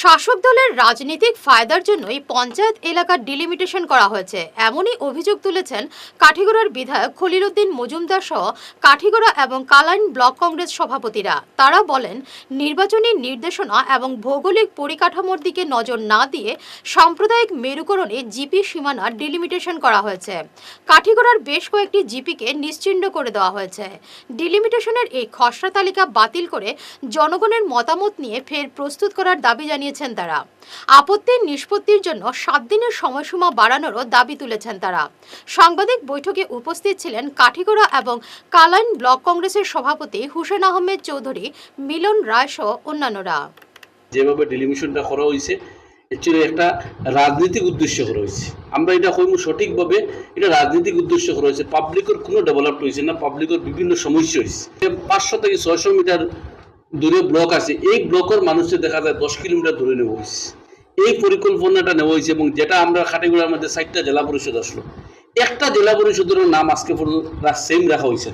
শাসক দলের রাজনৈতিক ফায়দার জন্যই পঞ্চায়েত এলাকার ডিলিমিটেশন করা হয়েছে, এমনই অভিযোগ তুলেছেন কাঠিগড়ার বিধায়ক খলিল উদ্দিন মজুমদার সহ কাঠিগড়া এবং কালাইন ব্লক কংগ্রেস সভাপতিরা। তারা বলেন, নির্বাচনী নির্দেশনা এবং ভৌগোলিক পরিকাঠামোর দিকে নজর না দিয়ে সাম্প্রদায়িক মেরুকরণে জিপি সীমানা ডিলিমিটেশন করা হয়েছে। কাঠিগড়ার বেশ কয়েকটি জিপিকে নিশ্চিহ্ন করে দেওয়া হয়েছে। ডিলিমিটেশনের এই খসড়া তালিকা বাতিল করে জনগণের মতামত নিয়ে ফের প্রস্তুত করার দাবি জানিয়েছেন তারা। আপত্তির নিষ্পত্তির জন্য 7 দিনের সময়সীমা বাড়ানোরও দাবি তুলেছেন তারা। সাংবাদিক বৈঠকে উপস্থিত ছিলেন কাঠিগড়া এবং কালাইন ব্লক কংগ্রেসের সভাপতি হুসেন আহমেদ চৌধুরী, মিলন রায় সহ অন্যান্যরা। যেভাবে ডিলিমিশনটা করা হয়েছে অ্যাকচুয়ালি একটা রাজনৈতিক উদ্দেশ্য করা হয়েছে। আমরা এটা কইমু সঠিকভাবে এটা রাজনৈতিক উদ্দেশ্য করা হয়েছে। পাবলিকের কোনো ডেভেলপ হয়েছে না, পাবলিকের বিভিন্ন সমস্যা হয়েছে। 500 থেকে 600 মিটার দূরে ব্লক আছে, এই ব্লকের মানুষের দেখা যায় 10 কিলোমিটার দূরে নেওয়া হয়েছে। এই পরিকল্পনাটা নেওয়া হয়েছে এবং যেটা আমরা কাঠিগড়ার মধ্যে 4টা জেলা পরিষদ আসলো, একটা জেলা পরিষদের নাম আজকে পর্যন্ত সেম রাখা হয়েছে।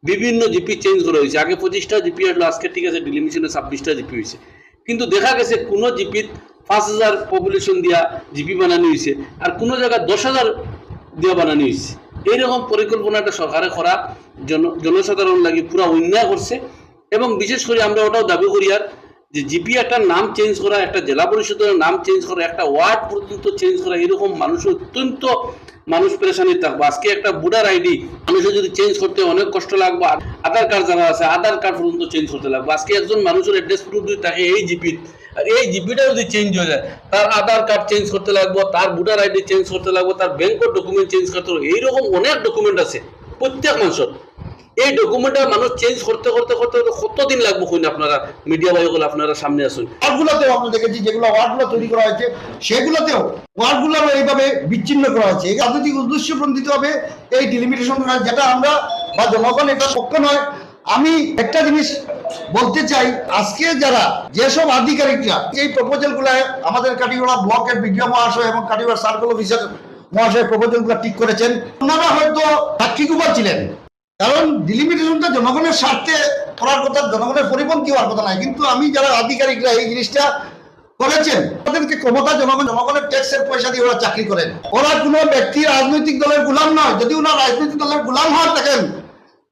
বিভিন্ন জিপি চেঞ্জ করা হয়েছে। আগে 25টা জিপি আসলো, আজকে ঠিক আছে ডিলিমিশনে 26টা জিপি হয়েছে। কিন্তু দেখা গেছে কোনো জিপির 5000 পপুলেশন দিয়া জিপি বানানো হয়েছে, আর কোনো জায়গায় 10,000 দিয়া বানানো হয়েছে। এইরকম পরিকল্পনাটা সরকারে করা জনসাধারণ লাগে পুরা অন্যায় করছে। এবং বিশেষ করে আমরা ওটাও দাবি করি আর যে জিপি একটা নাম চেঞ্জ করা, একটা জেলা পরিষদের নাম চেঞ্জ করা, একটা ওয়ার্ড পর্যন্ত চেঞ্জ করা, এরকম মানুষ অত্যন্ত পেরেশানি থাকবো। আজকে একটা ভোটার আইডি মানুষের যদি চেঞ্জ করতে অনেক কষ্ট লাগবে, আধার কার্ড যারা আছে আধার কার্ড পর্যন্ত চেঞ্জ করতে লাগবে। আজকে একজন মানুষের অ্যাড্রেস প্রুফ যদি থাকে এই জিপি, আর এই জিপিটা যদি চেঞ্জ হয়ে যায়, তার আধার কার্ড চেঞ্জ করতে লাগবে, তার ভোটার আইডি চেঞ্জ করতে লাগবে, তার ব্যাংকের ডকুমেন্ট চেঞ্জ করতে লাগবে। এইরকম অনেক ডকুমেন্ট আছে প্রত্যেক মানুষের। এই ডকুমেন্টটা মানুষ চেঞ্জ করতে করতে করতে কতদিন লাগবে কইন? আপনারা মিডিয়া ভাইগুলো আপনারা সামনে আসুন। ওয়ার্ডগুলোতেও আমরা দেখেছি, যেগুলো ওয়ার্ডগুলো তৈরি করা হয়েছে সেগুলোতেও ওয়ার্ডগুলো এইভাবে বিচ্ছিন্ন করা হয়েছে। রাজনৈতিক উদ্দেশ্য প্রণোদিতভাবে এই ডিলিমিটেশন করা, যেটা আমরা বা জনগণ এটা পক্ষ নয়। আমি একটা জিনিস বলতে চাই, আজকে যারা যেসব আধিকারিকরা এই প্রপোজালগুলো আমাদের কাঠিগড়া ব্লকের বিডিও মহাশয় এবং কাঠিগড়া সার্কেল অফিসার মহাশয় প্রপোজালগুলো ঠিক করেছেন, ওনারা হয়তো সাক্ষীকুমার ছিলেন। কারণ ডিলিমিটেশনটা জনগণের স্বার্থে করার কথা, জনগণের পরিপন্থী হওয়ার কথা নয়। কিন্তু আমি যারা আধিকারিকরা এই জিনিসটা করেছেন, তাদেরকে ক্ষমতা জনগণের ট্যাক্সের পয়সা দিয়ে ওরা চাকরি করেন। ওরা কোনো ব্যক্তি রাজনৈতিক দলের গোলাম নয়। যদি ওনারা রাজনৈতিক দলের গোলাম হওয়ার থাকেন,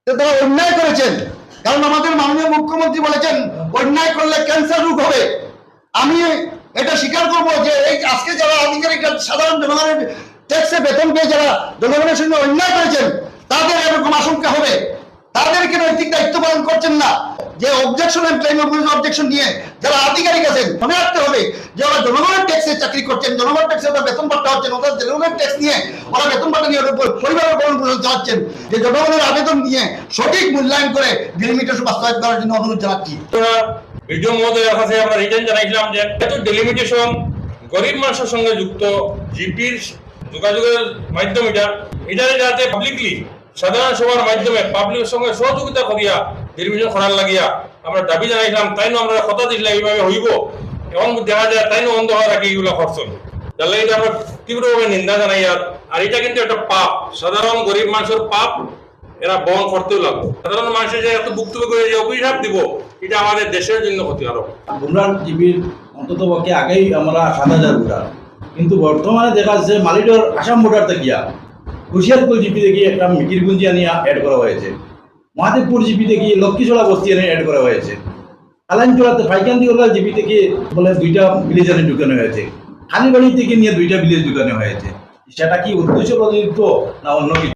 তারা অন্যায় করেছেন। কারণ আমাদের মাননীয় মুখ্যমন্ত্রী বলেছেন অন্যায় করলে ক্যান্সার রোগ হবে। আমি এটা স্বীকার করবো যে এই আজকে যারা আধিকারিকরা সাধারণ জনগণের ট্যাক্সে বেতন পেয়ে যারা জনগণের সঙ্গে অন্যায় করেছেন, তাদের এরকম আশঙ্কা হবে। তাদেরকে নৈতিক দায়িত্ব পালন করছেন না। যে অবজেকশন এন্ড ক্লেম অবজেকশন নিয়ে যারা আধিকারিক আছেন, মনে রাখতে হবে যে ওরা জনগণের ট্যাক্সে চাকরি করছেন, জনগণের ট্যাক্সে ওরা বেতন পাঠা হচ্ছেন, ওরা জনগণের ট্যাক্স নিয়ে ওরা বেতন পাঠা নিয়ে পরিবারের ভরণ পোষণ চালাচ্ছেন। যে জনগণের আবেদন নিয়ে সঠিক মূল্যায়ন করে ডিলিমিটেশন বাস্তবায়ন করার জন্য অনুরোধ জানাচ্ছি। ভিডিও মহোদয়ের কাছে আমরা রিটার্ন জানাইছিলাম যে এত ডিলিমিটেশন গরিব মানুষের সঙ্গে যুক্ত জিপির যোগাযোগের মাধ্যম এটা যাতে পাবলিকলি সাধারণ সভার মাধ্যমে পাবলিকের সঙ্গে সহযোগিতা করিয়া ডিলিমিটেশন করার লাগিয়া আমরা দাবি জানাইছিলাম। তাইনো আমরা কথা দিছিলাম এইভাবে হইব, এবং দেখা যায় তাইনো অন্ধ হওয়ার আগে এইগুলো করছেন। তাহলে এটা আমরা তীব্রভাবে নিন্দা জানাই। আর এটা কিন্তু একটা পাপ, সাধারণ গরিব মানুষের পাপ, এরা বহন করতেও লাগবে। সাধারণ মানুষের যে এত ভুক্তভোগী করে যে অভিশাপ দিব, এটা আমাদের দেশের জন্য ক্ষতিকারক। বুমরার জিপির অন্তত পক্ষে আগেই আমরা 7,000 ভোটার, কিন্তু বর্তমানে দেখা যাচ্ছে মালিডর আসাম ভোটার থাকিয়া হুশিয়ারপুর জিপি দেখি একটা মিকিরগুঞ্জি আনিয়া অ্যাড করা হয়েছে, মহাদেবপুর জিপি দেখি লক্ষ্মীছড়া বস্তি আনিয়ে অ্যাড করা হয়েছে, কালাইনচড়াতে ফাইকান্দি ওলার জিপি থেকে বলে 2টা ভিলেজ আনি ঢুকানো হয়েছে, খালিবাড়ি থেকে নিয়ে 2টা ভিলেজ ঢুকানো হয়েছে। সেটা কি উদ্দেশ্য প্রণোদিত না অন্য কিছু?